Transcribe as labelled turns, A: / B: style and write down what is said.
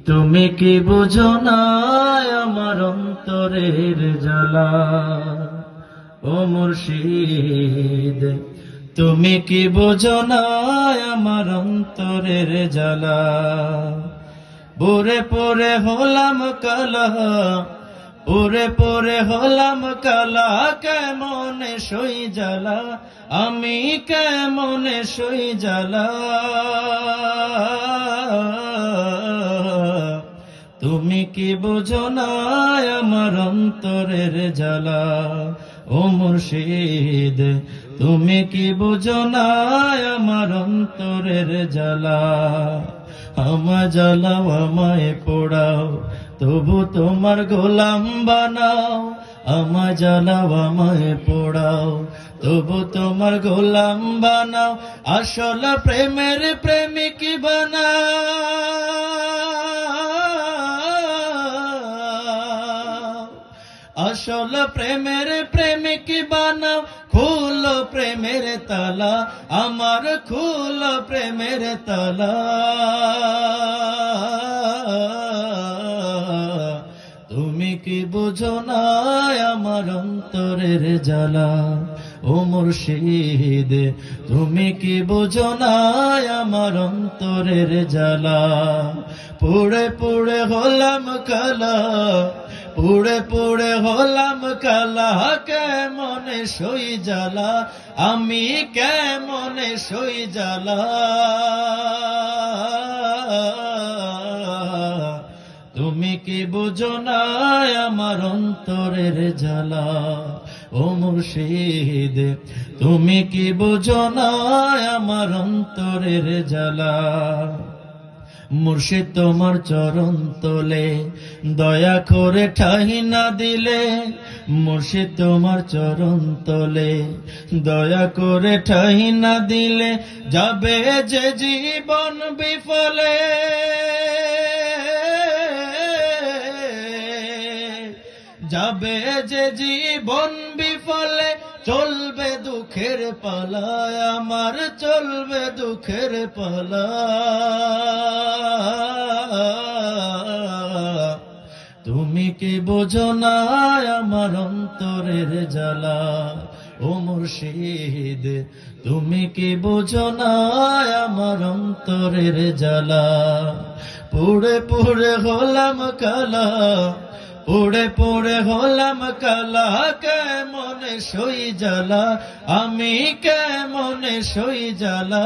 A: তুমি কি বুঝো না আমার অন্তরের জ্বালা, ও মুর্শিদ তুমি কি বুঝো না আমার অন্তরের জ্বালা। পুরে পুরে হলাম কালা, পুরে পুরে হলাম কালা, কেমনে সই জ্বালা, আমি কেমনে সই জ্বালা। তুমি কি বুঝো না আমার অন্তরের জ্বালা, ও মুর্শিদ তুমি কি বুঝো না আমার অন্তরের জ্বালা। আমায় জ্বালাও আমায় পোড়াও তবু তোমার গোলাম বানাও, আমায় জ্বালাও আমায় পোড়াও তবু তোমার গোলাম বানাও, আসল প্রেমের প্রেমিক বানাও, আসল প্রেমের প্রেমিক বানাও, খুলো প্রেমের তালা আমার, খুলো প্রেমের তালা। তুমি কি বুঝো না আমার অন্তরের জ্বালা, ও মুর্শিদ তুমি কি বুঝো না আমার অন্তরের জ্বালা। পুড়ে পুড়ে হলাম কালা, পুড়ে পুড়ে হলাম কালা, কেমনে সই জ্বালা, আমি কেমনে সই জ্বালা। তুমি কি বুঝো না আমার অন্তরের জ্বালা, ও মুর্শিদ তুমি কি বুঝো না আমার অন্তরের জ্বালা। মুর্শিদ তোমার চরণ তোলে দয়া করে ঠাই না দিলে, মুর্শিদ তোমার চরণ তোলে দয়া করে ঠাই না দিলে, যাবে যে জীবন বিফলে, যাবে যে জীবন বিফলে, চলবে দুঃখের পালা আমার, চলবে দুঃখের পালা। তুমি কি বোঝো না আমার অন্তরের জ্বালা, ও মুর্শিদ তুমি কি বোঝো না আমার অন্তরের জ্বালা। পুড়ে পুড়ে হলাম কালা, পুড়ে পুড়ে হলাম কালা, কেমনে সই জ্বালা, আমি কেমনে সই জ্বালা।